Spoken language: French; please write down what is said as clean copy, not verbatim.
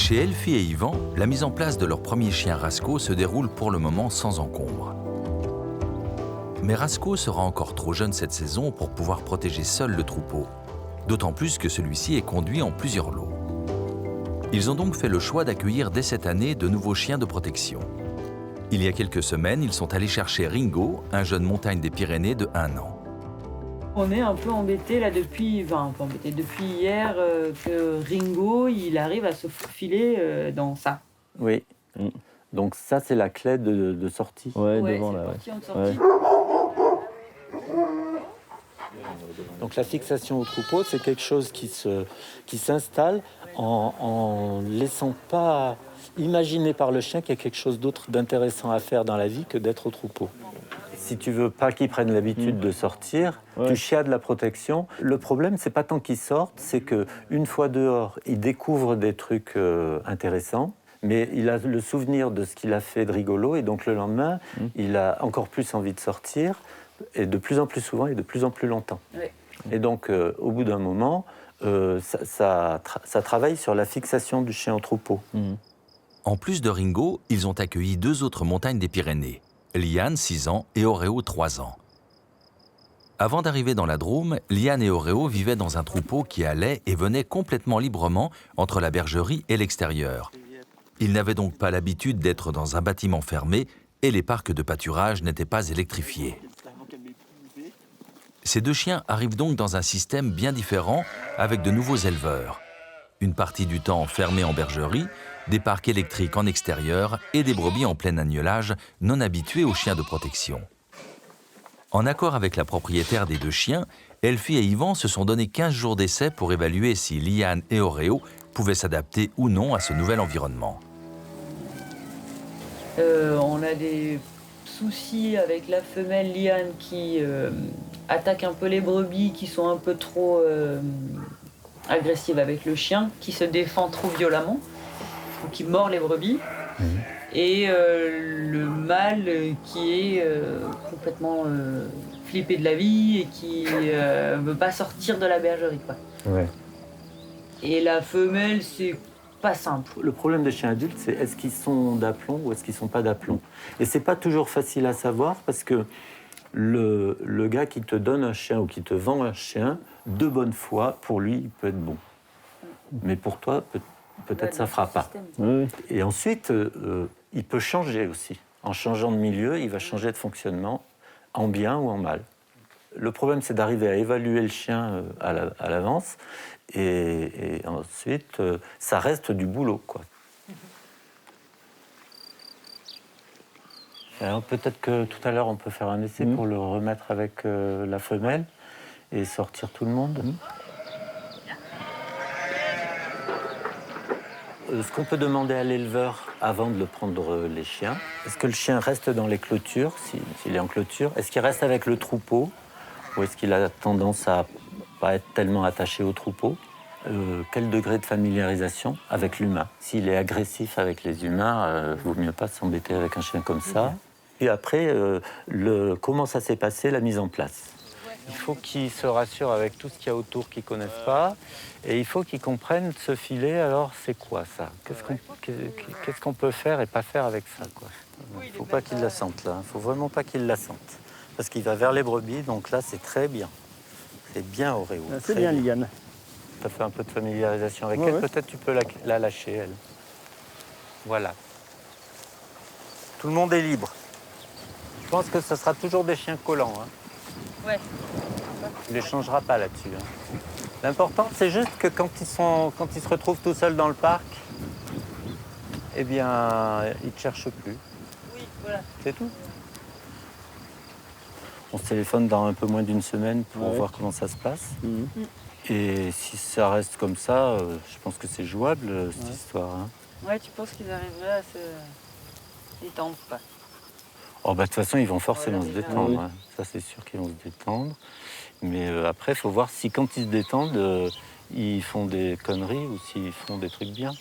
Chez Elfie et Yvan, la mise en place de leur premier chien Rasco se déroule pour le moment sans encombre. Mais Rasco sera encore trop jeune cette saison pour pouvoir protéger seul le troupeau, d'autant plus que celui-ci est conduit en plusieurs lots. Ils ont donc fait le choix d'accueillir dès cette année de nouveaux chiens de protection. Il y a quelques semaines, ils sont allés chercher Ringo, un jeune montagne des Pyrénées de 1 an. On est un peu embêtés là depuis hier que Ringo il arrive à se faufiler dans ça. Oui. Donc ça, c'est la clé de sortie. Ouais, Ouais, devant c'est là. parti Ouais. en sortie. Donc la fixation au troupeau, c'est quelque chose qui s'installe en laissant pas imaginer par le chien qu'il y a quelque chose d'autre d'intéressant à faire dans la vie que d'être au troupeau. Si tu veux pas qu'ils prennent l'habitude de sortir, tu chiades la protection. Le problème, c'est pas tant qu'ils sortent, c'est que une fois dehors, ils découvrent des trucs intéressants, mais il a le souvenir de ce qu'il a fait de rigolo, et donc le lendemain, il a encore plus envie de sortir, et de plus en plus souvent et de plus en plus longtemps. Ouais. Et donc, au bout d'un moment, ça travaille sur la fixation du chien au troupeau. En plus de Ringo, ils ont accueilli 2 autres montagnes des Pyrénées, Liane, 6 ans, et Oreo, 3 ans. Avant d'arriver dans la Drôme, Liane et Oreo vivaient dans un troupeau qui allait et venait complètement librement entre la bergerie et l'extérieur. Ils n'avaient donc pas l'habitude d'être dans un bâtiment fermé et les parcs de pâturage n'étaient pas électrifiés. Ces 2 chiens arrivent donc dans un système bien différent avec de nouveaux éleveurs. Une partie du temps fermée en bergerie, des parcs électriques en extérieur et des brebis en plein agnelage non habitués aux chiens de protection. En accord avec la propriétaire des 2 chiens, Elfie et Yvan se sont donné 15 jours d'essai pour évaluer si Liane et Oreo pouvaient s'adapter ou non à ce nouvel environnement. On a des soucis avec la femelle Liane qui attaque un peu les brebis, qui sont un peu trop agressives avec le chien, qui se défend trop violemment, ou qui mord les brebis. Et le mâle qui est complètement flippé de la vie et qui veut pas sortir de la bergerie, quoi. Ouais. Et la femelle, c'est pas simple. Le problème des chiens adultes, c'est est-ce qu'ils sont d'aplomb ou est-ce qu'ils sont pas d'aplomb. Et c'est pas toujours facile à savoir parce que le gars qui te donne un chien ou qui te vend un chien, de bonne foi, pour lui, il peut être bon. Mais pour toi, peut-être ça fera pas. Oui. Et ensuite, il peut changer aussi. En changeant de milieu, il va changer de fonctionnement, en bien ou en mal. Le problème, c'est d'arriver à évaluer le chien à l'avance. Et ensuite, ça reste du boulot, quoi. Alors, peut-être que tout à l'heure, on peut faire un essai pour le remettre avec la femelle et sortir tout le monde. Ce qu'on peut demander à l'éleveur avant de le prendre les chiens, est-ce que le chien reste dans les clôtures, s'il est en clôture? Est-ce qu'il reste avec le troupeau? Ou est-ce qu'il a tendance à pas être tellement attaché au troupeau? Quel degré de familiarisation avec l'humain? S'il est agressif avec les humains, vaut mieux pas s'embêter avec un chien comme ça. Et après, comment ça s'est passé, la mise en place? Il faut qu'ils se rassurent avec tout ce qu'il y a autour qu'ils ne connaissent pas. Et il faut qu'ils comprennent ce filet, alors c'est quoi ça? Qu'est-ce qu'on peut faire et pas faire avec ça, quoi? Il ne faut pas qu'ils la sentent, là. Il ne faut vraiment pas qu'ils la sentent. Parce qu'il va vers les brebis, donc là, c'est très bien. C'est bien, Oreo. C'est bien, Liane. Tu as fait un peu de familiarisation avec elle. Ouais. Peut-être tu peux la lâcher, elle. Voilà. Tout le monde est libre. Je pense que ce sera toujours des chiens collants. Hein. Ouais. Tu ne les changeras pas là-dessus. Hein. L'important, c'est juste que quand ils se retrouvent tout seuls dans le parc, eh bien, ils ne te cherchent plus. Oui, voilà. C'est tout. On se téléphone dans un peu moins d'une semaine pour voir comment ça se passe. Et si ça reste comme ça, je pense que c'est jouable, cette histoire. Hein. Ouais, tu penses qu'ils arriveraient à se détendre, quoi? Oh, bah, de toute façon, ils vont forcément se détendre. Oui. Hein. Ça, c'est sûr qu'ils vont se détendre. Mais après, il faut voir si, quand ils se détendent, ils font des conneries ou s'ils font des trucs bien.